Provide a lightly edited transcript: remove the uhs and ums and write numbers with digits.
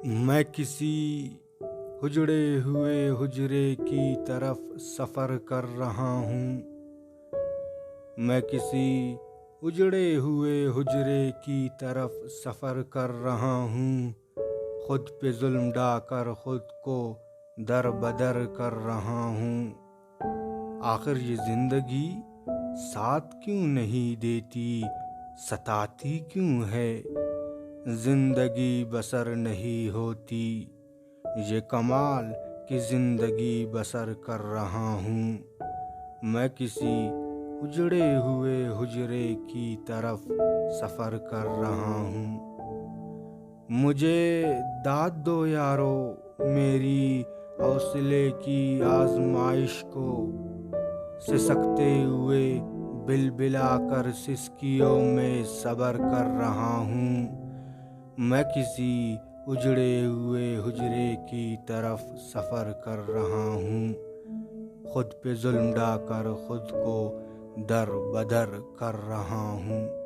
میں کسی اجڑے ہوئے حجرے کی طرف سفر کر رہا ہوں۔ میں کسی اجڑے ہوئے حجرے کی طرف سفر کر رہا ہوں۔ خود پہ ظلم ڈھا کر خود کو در بدر کر رہا ہوں۔ آخر یہ زندگی ساتھ کیوں نہیں دیتی، ستاتی کیوں ہے؟ زندگی بسر نہیں ہوتی، یہ کمال کہ زندگی بسر کر رہا ہوں۔ میں کسی اجڑے ہوئے حجرے کی طرف سفر کر رہا ہوں۔ مجھے داد دو یارو میری حوصلے کی آزمائش کو، سسکتے ہوئے بلبلا کر سسکیوں میں صبر کر رہا ہوں۔ میں کسی اجڑے ہوئے حجرے کی طرف سفر کر رہا ہوں۔ خود پہ ظلم ڈھا کر خود کو در بدر کر رہا ہوں۔